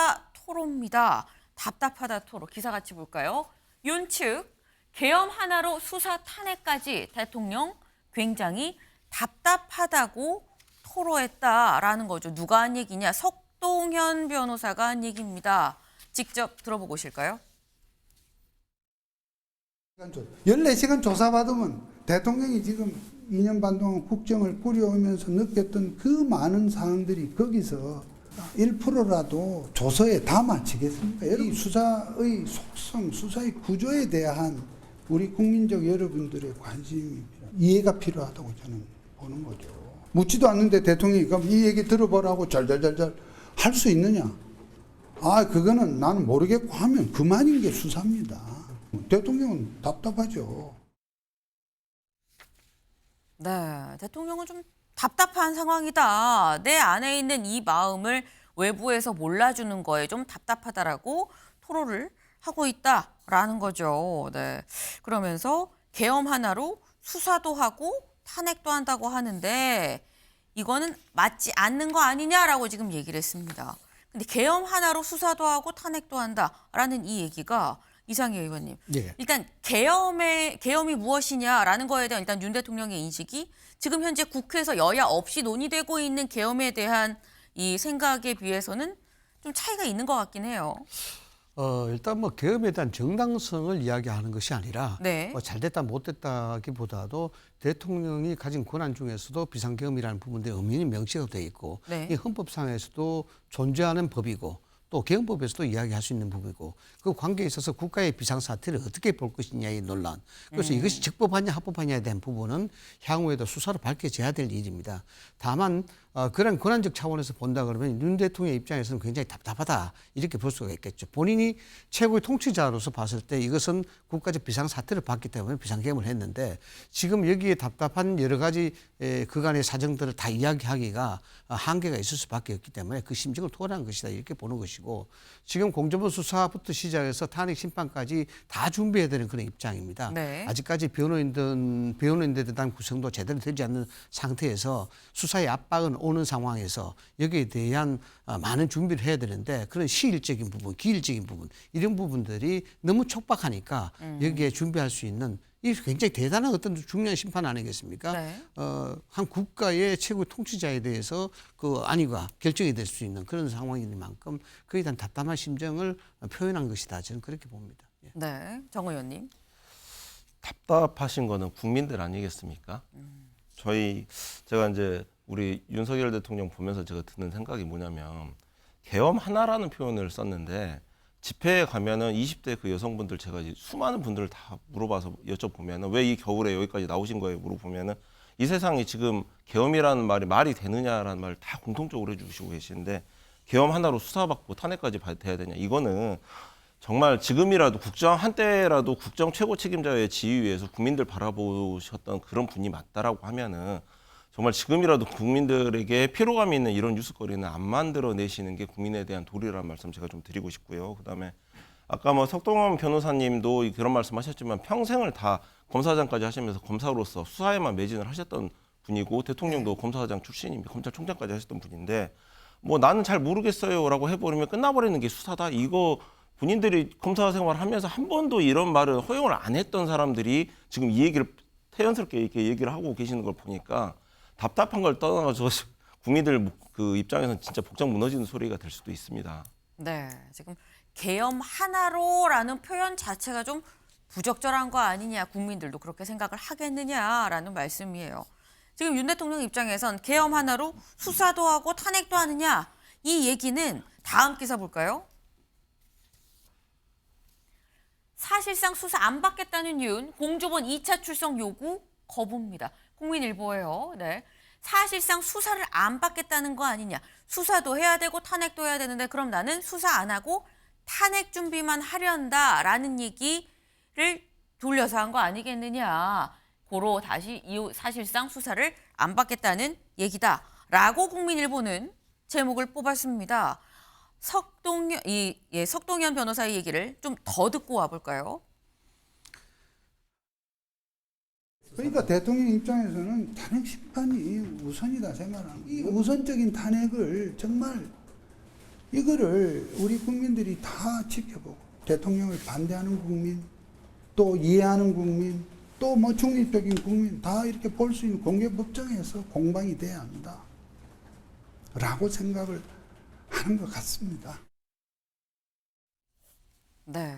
답답하다 토로입니다. 답답하다 토로. 기사 같이 볼까요? 윤 측 계엄 하나로 수사 탄핵까지 대통령 굉장히 답답하다고 토로했다라는 거죠. 누가 한 얘기냐? 석동현 변호사가 한 얘기입니다. 직접 들어보고 오실까요? 14시간 조사받으면 대통령이 지금 2년 반 동안 국정을 꾸려오면서 느꼈던 그 많은 사항들이 거기서 1%라도 조서에 담아지겠습니까? 이 수사의 속성, 수사의 구조에 대한 우리 국민적 여러분들의 관심이 이해가 필요하다고 저는 보는 거죠. 묻지도 않는데 대통령이 그럼 이 얘기 들어보라고 잘잘잘잘 할 수 있느냐? 아, 그거는 나는 모르겠고 하면 그만인 게 수사입니다. 대통령은 답답하죠. 네, 대통령은 좀 답답한 상황이다. 내 안에 있는 이 마음을 외부에서 몰라주는 거에 좀 답답하다라고 토로를 하고 있다라는 거죠. 네, 그러면서 계엄 하나로 수사도 하고 탄핵도 한다고 하는데 이거는 맞지 않는 거 아니냐라고 지금 얘기를 했습니다. 근데 계엄 하나로 수사도 하고 탄핵도 한다라는 이 얘기가 이상희 의원님, 예. 일단 계엄이 무엇이냐라는 거에 대한 일단 윤 대통령의 인식이 지금 현재 국회에서 여야 없이 논의되고 있는 계엄에 대한 이 생각에 비해서는 좀 차이가 있는 것 같긴 해요. 일단 뭐 계엄에 대한 정당성을 이야기하는 것이 아니라 네. 뭐 잘됐다 못됐다기보다도 대통령이 가진 권한 중에서도 비상계엄이라는 부분에 엄연히 명시가 돼 있고 네. 이 헌법상에서도 존재하는 법이고 또 계엄법에서도 이야기할 수 있는 부분이고 그 관계에 있어서 국가의 비상사태를 어떻게 볼 것이냐의 논란. 그래서 이것이 적법하냐 합법하냐에 대한 부분은 향후에도 수사로 밝혀져야 될 일입니다. 다만 그런 권한적 차원에서 본다 그러면 윤 대통령 입장에서는 굉장히 답답하다 이렇게 볼 수가 있겠죠. 본인이 최고의 통치자로서 봤을 때 이것은 국가적 비상사태를 봤기 때문에 비상계엄을 했는데 지금 여기에 답답한 여러 가지 그간의 사정들을 다 이야기하기가 한계가 있을 수밖에 없기 때문에 그 심정을 토로한 것이다 이렇게 보는 것이고 지금 공정부 수사부터 시작해서 탄핵 심판까지 다 준비해야 되는 그런 입장입니다. 네. 아직까지 변호인들에 대한 구성도 제대로 되지 않는 상태에서 수사의 압박은 오는 상황에서 여기에 대한 많은 준비를 해야 되는데 그런 시일적인 부분, 기일적인 부분 이런 부분들이 너무 촉박하니까 여기에 준비할 수 있는 이 굉장히 대단한 어떤 중요한 심판 아니겠습니까? 네. 한 국가의 최고 통치자에 대해서 그 안위가 결정이 될 수 있는 그런 상황인 만큼 그에 대한 답답한 심정을 표현한 것이다. 저는 그렇게 봅니다. 예. 네, 정 의원님. 답답하신 거는 국민들 아니겠습니까? 제가 이제 우리 윤석열 대통령 보면서 제가 드는 생각이 뭐냐면 계엄 하나라는 표현을 썼는데 집회에 가면은 20대 그 여성분들 제가 이제 수많은 분들을 다 물어봐서 여쭤보면은 왜 이 겨울에 여기까지 나오신 거예요? 물어보면은 이 세상이 지금 계엄이라는 말이 되느냐라는 말을 다 공통적으로 해주시고 계시는데 계엄 하나로 수사받고 탄핵까지 돼야 되냐? 이거는 정말 지금이라도 한때라도 국정 최고 책임자의 지휘에서 국민들 바라보셨던 그런 분이 맞다라고 하면은 정말 지금이라도 국민들에게 피로감이 있는 이런 뉴스거리는 안 만들어내시는 게 국민에 대한 도리라는 말씀 제가 좀 드리고 싶고요. 그다음에 아까 뭐 석동현 변호사님도 그런 말씀하셨지만 평생을 다 검사장까지 하시면서 검사로서 수사에만 매진을 하셨던 분이고 대통령도 검사장 출신입니다. 검찰총장까지 하셨던 분인데 뭐 나는 잘 모르겠어요라고 해버리면 끝나버리는 게 수사다. 이거 본인들이 검사 생활하면서 한 번도 이런 말을 허용을 안 했던 사람들이 지금 이 얘기를 태연스럽게 이렇게 얘기를 하고 계시는 걸 보니까 답답한 걸 떠나서 국민들 그 입장에서는 진짜 복장 무너지는 소리가 될 수도 있습니다. 네, 지금 계엄 하나로라는 표현 자체가 좀 부적절한 거 아니냐, 국민들도 그렇게 생각을 하겠느냐라는 말씀이에요. 지금 윤 대통령 입장에선 계엄 하나로 수사도 하고 탄핵도 하느냐, 이 얘기는 다음 기사 볼까요? 사실상 수사 안 받겠다는 윤, 공조본 2차 출석 요구 거부입니다. 국민일보예요. 네. 사실상 수사를 안 받겠다는 거 아니냐. 수사도 해야 되고 탄핵도 해야 되는데 그럼 나는 수사 안 하고 탄핵 준비만 하려 한다라는 얘기를 돌려서 한 거 아니겠느냐. 고로 다시 사실상 수사를 안 받겠다는 얘기다라고 국민일보는 제목을 뽑았습니다. 석동현 변호사의 얘기를 좀 더 듣고 와볼까요? 그러니까 대통령 입장에서는 탄핵 심판이 우선이다 생각하는 거예요. 이 우선적인 탄핵을 정말 이거를 우리 국민들이 다 지켜보고 대통령을 반대하는 국민, 또 이해하는 국민, 또 뭐 중립적인 국민 다 이렇게 볼 수 있는 공개법정에서 공방이 돼야 한다. 라고 생각을 하는 것 같습니다. 네.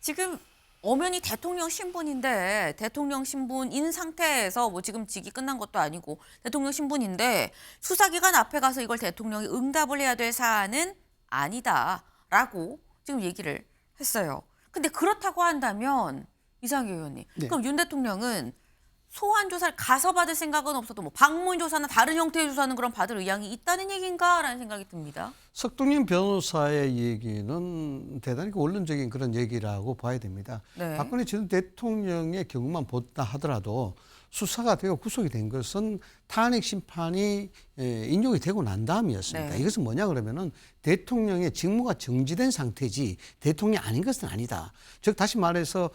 지금 엄연히 대통령 신분인데 대통령 신분인 상태에서 뭐 지금 직이 끝난 것도 아니고 대통령 신분인데 수사기관 앞에 가서 이걸 대통령이 응답을 해야 될 사안은 아니다라고 지금 얘기를 했어요. 근데 그렇다고 한다면 이상희 의원님, 네. 그럼 윤 대통령은 소환 조사를 가서 받을 생각은 없어도 뭐 방문 조사나 다른 형태의 조사는 그럼 받을 의향이 있다는 얘기인가라는 생각이 듭니다. 석동현 변호사의 얘기는 대단히 원론적인 그런 얘기라고 봐야 됩니다. 네. 박근혜 전 대통령의 경우만 본다 하더라도 수사가 되고 구속이 된 것은 탄핵 심판이 인용이 되고 난 다음이었습니다. 네. 이것은 뭐냐 그러면은 대통령의 직무가 정지된 상태지 대통령이 아닌 것은 아니다. 즉 다시 말해서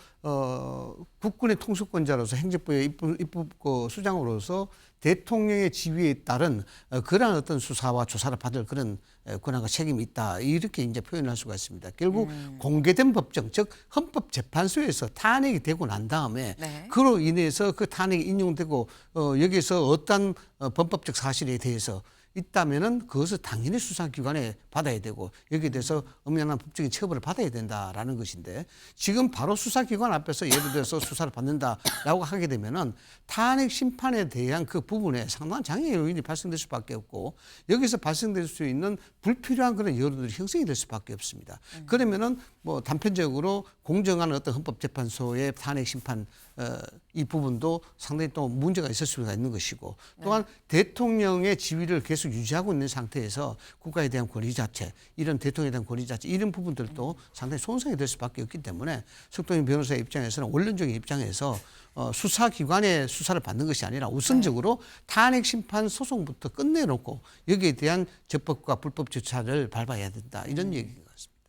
국군의 통수권자로서 행정부의 입법 수장으로서 대통령의 지위에 따른 그러한 어떤 수사와 조사를 받을 그런 권한과 책임이 있다. 이렇게 이제 표현할 수가 있습니다. 결국 공개된 법정, 즉 헌법재판소에서 탄핵이 되고 난 다음에 네. 그로 인해서 그 탄핵이 인용되고 여기서 어떤 범법적 사실에 대해서 있다면은 그것을 당연히 수사기관에 받아야 되고 여기에 대해서 엄연한 법적인 처벌을 받아야 된다라는 것인데 지금 바로 수사기관 앞에서 예를 들어서 수사를 받는다라고 하게 되면은 탄핵 심판에 대한 그 부분에 상당한 장애 요인이 발생될 수밖에 없고 여기서 발생될 수 있는 불필요한 그런 여론들이 형성이 될 수밖에 없습니다. 그러면은 뭐 단편적으로 공정한 어떤 헌법재판소의 탄핵 심판 이 부분도 상당히 또 문제가 있을 수가 있는 것이고 또한 대통령의 지위를 계속 유지하고 있는 상태에서 국가에 대한 권위 자체, 이런 대통령에 대한 권위 자체 이런 부분들도 상당히 손상이 될 수밖에 없기 때문에 석동현 변호사의 입장에서는 원론적인 입장에서 수사기관의 수사를 받는 것이 아니라 우선적으로 탄핵 심판 소송부터 끝내놓고 여기에 대한 적법과 불법 절차를 밟아야 된다 이런 얘기인 것 같습니다.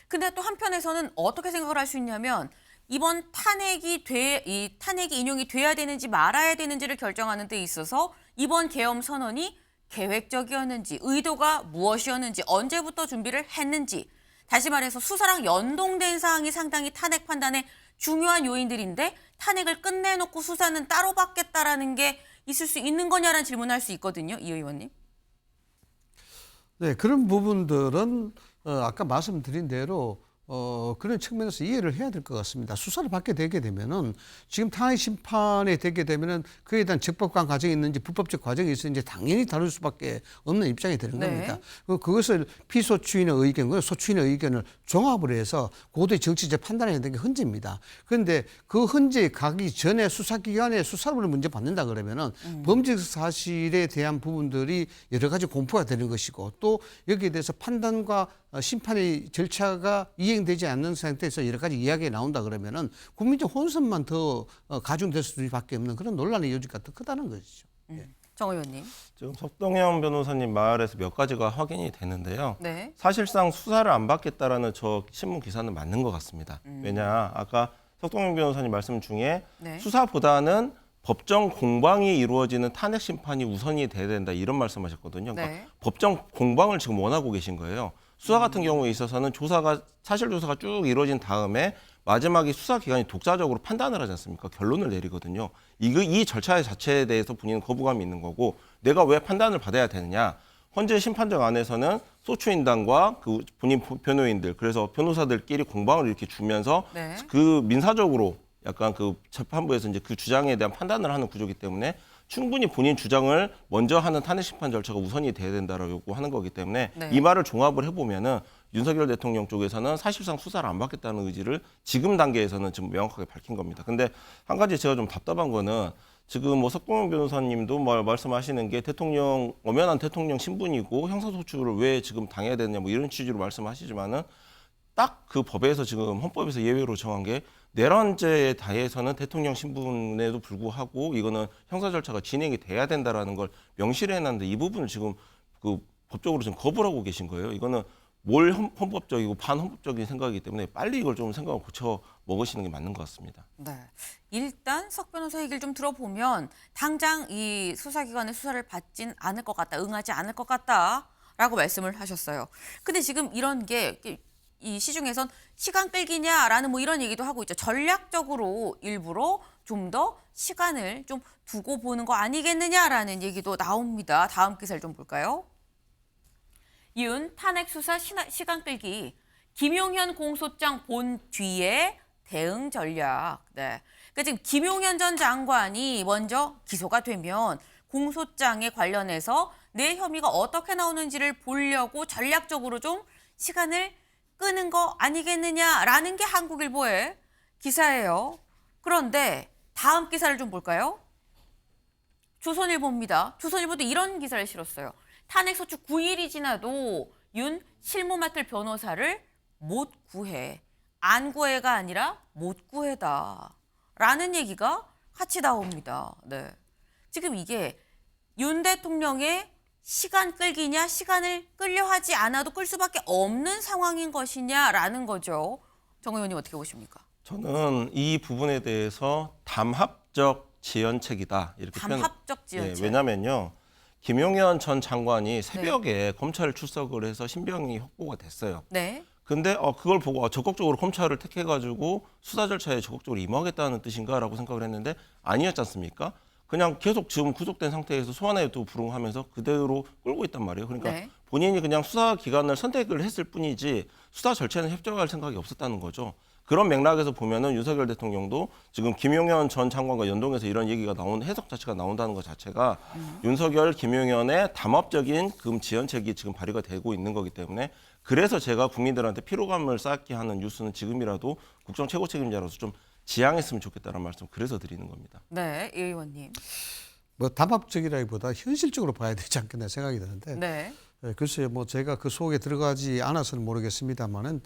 근데 또 한편에서는 어떻게 생각을 할 수 있냐면 이번 탄핵이 인용이 돼야 되는지 말아야 되는지를 결정하는 데 있어서 이번 계엄 선언이 계획적이었는지 의도가 무엇이었는지 언제부터 준비를 했는지 다시 말해서 수사랑 연동된 사항이 상당히 탄핵 판단의 중요한 요인들인데 탄핵을 끝내놓고 수사는 따로 받겠다라는 게 있을 수 있는 거냐라는 질문을 할 수 있거든요. 이 의원님. 네, 그런 부분들은 아까 말씀드린 대로 그런 측면에서 이해를 해야 될 것 같습니다. 수사를 받게 되게 되면은 지금 탄핵 심판에 되게 되면은 그에 대한 적법한 과정이 있는지 불법적 과정이 있는지 당연히 다룰 수밖에 없는 입장이 되는 네. 겁니다. 그것을 피소추인의 의견, 소추인의 의견을 종합을 해서 고도의 정치적 판단해야 되는 게 헌재입니다. 그런데 그 헌재에 가기 전에 수사기관에 수사를 먼저 받는다 그러면은 범죄 사실에 대한 부분들이 여러 가지 공포가 되는 것이고 또 여기에 대해서 판단과 심판의 절차가 이행되지 않는 상태에서 여러 가지 이야기가 나온다 그러면은 국민적 혼선만 더 가중될 수밖에 없는 그런 논란의 여지가 더 크다는 것이죠. 정 의원님. 지금 석동현 변호사님 말에서 몇 가지가 확인이 되는데요. 네. 사실상 수사를 안 받겠다라는 저 신문 기사는 맞는 것 같습니다. 왜냐 아까 석동현 변호사님 말씀 중에 네. 수사보다는 법정 공방이 이루어지는 탄핵 심판이 우선이 돼야 된다 이런 말씀하셨거든요. 그러니까 네. 법정 공방을 지금 원하고 계신 거예요. 수사 같은 경우에 있어서는 사실 조사가 쭉 이루어진 다음에 마지막에 수사기관이 독자적으로 판단을 하지 않습니까? 결론을 내리거든요. 이 절차 자체에 대해서 본인은 거부감이 있는 거고 내가 왜 판단을 받아야 되느냐. 헌재 심판정 안에서는 소추인단과 그 본인 변호인들 그래서 변호사들끼리 공방을 이렇게 주면서 네. 그 민사적으로 약간 그 재판부에서 이제 그 주장에 대한 판단을 하는 구조이기 때문에 충분히 본인 주장을 먼저 하는 탄핵 심판 절차가 우선이 돼야 된다라고 하는 거기 때문에 네. 이 말을 종합을 해보면은 윤석열 대통령 쪽에서는 사실상 수사를 안 받겠다는 의지를 지금 단계에서는 지금 명확하게 밝힌 겁니다. 근데 한 가지 제가 좀 답답한 거는 지금 뭐 석동현 변호사님도 말씀하시는 게 엄연한 대통령 신분이고 형사소추를 왜 지금 당해야 되느냐 뭐 이런 취지로 말씀하시지만은 딱 그 법에서 지금 헌법에서 예외로 정한 게 내란죄에 대해서는 대통령 신분에도 불구하고 이거는 형사 절차가 진행이 돼야 된다라는 걸 명시를 해놨는데 이 부분을 지금 그 법적으로 지금 거부를 하고 계신 거예요. 이거는 뭘 헌법적이고 반헌법적인 생각이기 때문에 빨리 이걸 좀 생각을 고쳐 먹으시는 게 맞는 것 같습니다. 네. 일단 석 변호사 얘기를 좀 들어보면 당장 이 수사기관의 수사를 받진 않을 것 같다, 응하지 않을 것 같다. 라고 말씀을 하셨어요. 근데 지금 이런 게 이 시중에선 시간 끌기냐라는 뭐 이런 얘기도 하고 있죠. 전략적으로 일부러 좀 더 시간을 좀 두고 보는 거 아니겠느냐라는 얘기도 나옵니다. 다음 기사를 좀 볼까요? 윤 탄핵 수사 시간 끌기. 김용현 공소장 본 뒤에 대응 전략. 네. 그러니까 지금 김용현 전 장관이 먼저 기소가 되면 공소장에 관련해서 내 혐의가 어떻게 나오는지를 보려고 전략적으로 좀 시간을 끄는 거 아니겠느냐라는 게 한국일보의 기사예요. 그런데 다음 기사를 좀 볼까요? 조선일보입니다. 조선일보도 이런 기사를 실었어요. 탄핵 소추 9일이 지나도 윤 실무 맡을 변호사를 못 구해. 안 구해가 아니라 못 구해다. 라는 얘기가 같이 나옵니다. 네. 지금 이게 윤 대통령의 시간 끌기냐, 시간을 끌려 하지 않아도 끌 수밖에 없는 상황인 것이냐라는 거죠. 정 의원님 어떻게 보십니까? 저는 이 부분에 대해서 담합적 지연책이다 이렇게 담합적 지연책. 왜냐면요. 김용현 전 장관이 새벽에 검찰 출석을 해서 신병이 확보가 됐어요. 네. 근데 그걸 보고 적극적으로 검찰을 택해가지고 수사 절차에 적극적으로 임하겠다는 뜻인가라고 생각을 했는데 아니었지 않습니까? 그냥 계속 지금 구속된 상태에서 소환해도 불응하면서 그대로 끌고 있단 말이에요. 그러니까 네. 본인이 그냥 수사 기관을 선택을 했을 뿐이지 수사 절차에는 협조할 생각이 없었다는 거죠. 그런 맥락에서 보면은 윤석열 대통령도 지금 김용현 전 장관과 연동해서 이런 얘기가 나오는 해석 자체가 나온다는 것 자체가 윤석열, 김용현의 담합적인 지연책이 지금 발휘가 되고 있는 거기 때문에 그래서 제가 국민들한테 피로감을 쌓게 하는 뉴스는 지금이라도 국정 최고 책임자로서 좀 지양했으면 좋겠다는 말씀 그래서 드리는 겁니다. 네, 이 의원님. 뭐 담합적이라기보다 현실적으로 봐야 되지 않겠나 생각이 드는데 네. 글쎄요, 뭐 제가 그 속에 들어가지 않아서는 모르겠습니다만은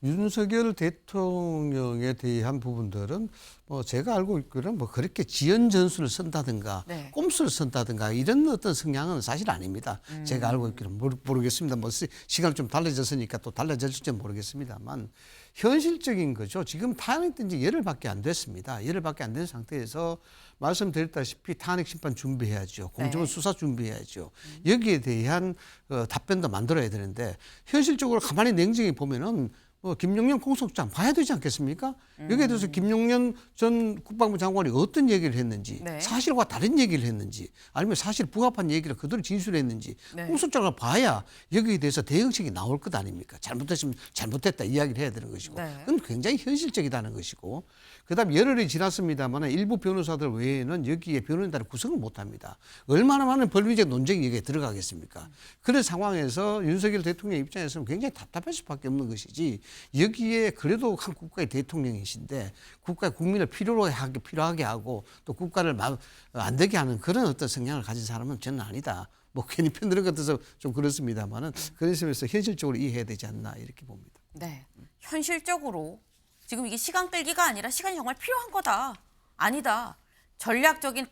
윤석열 대통령에 대한 부분들은 뭐 제가 알고 있기로는 뭐 그렇게 지연 전술을 쓴다든가 네. 꼼수를 쓴다든가 이런 어떤 성향은 사실 아닙니다. 제가 알고 있기로는 모르겠습니다. 뭐 시간이 좀 달라졌으니까 또 달라질지 모르겠습니다만 현실적인 거죠. 지금 탄핵된 지 열흘밖에 안 됐습니다. 열흘밖에 안 된 상태에서 말씀드렸다시피 탄핵 심판 준비해야죠. 공정한 네. 수사 준비해야죠. 여기에 대한 답변도 만들어야 되는데 현실적으로 가만히 냉정히 보면은 김용현 공소장 봐야 되지 않겠습니까? 여기에 대해서 김용현 전 국방부 장관이 어떤 얘기를 했는지 네. 사실과 다른 얘기를 했는지 아니면 사실 부합한 얘기를 그대로 진술했는지 네. 공소장을 봐야 여기에 대해서 대응책이 나올 것 아닙니까? 잘못했으면 잘못했다 이야기를 해야 되는 것이고 네. 그건 굉장히 현실적이다는 것이고 그다음 열흘이 지났습니다만 일부 변호사들 외에는 여기에 변호인단을 구성을 못합니다. 얼마나 많은 법리적 논쟁이 여기에 들어가겠습니까? 그런 상황에서 윤석열 대통령 입장에서는 굉장히 답답할 수밖에 없는 것이지 여기에 그래도 한 국가의 대통령이신데 국민을 필요하게 하고 또 국가를 안 되게 하는 그런 어떤 성향을 가진 사람은 저는 아니다. 뭐 괜히 편드는 것 같아서 좀 그렇습니다만은 그런 점에서 현실적으로 이해해야 되지 않나 이렇게 봅니다. 네. 현실적으로 지금 이게 시간 끌기가 아니라 시간이 정말 필요한 거다. 아니다. 전략적인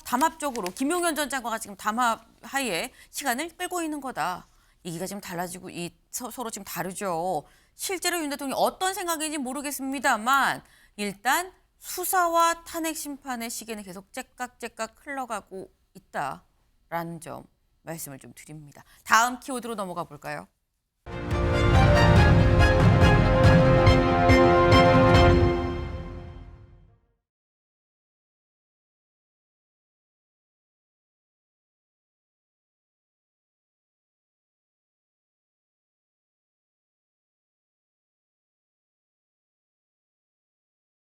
담합적으로 김용현 전 장관과 지금 담합 하에 시간을 끌고 있는 거다. 얘기가 지금 달라지고 서로 지금 다르죠. 실제로 윤 대통령이 어떤 생각인지 모르겠습니다만 일단 수사와 탄핵 심판의 시계는 계속 째깍째깍 흘러가고 있다라는 점 말씀을 좀 드립니다. 다음 키워드로 넘어가 볼까요?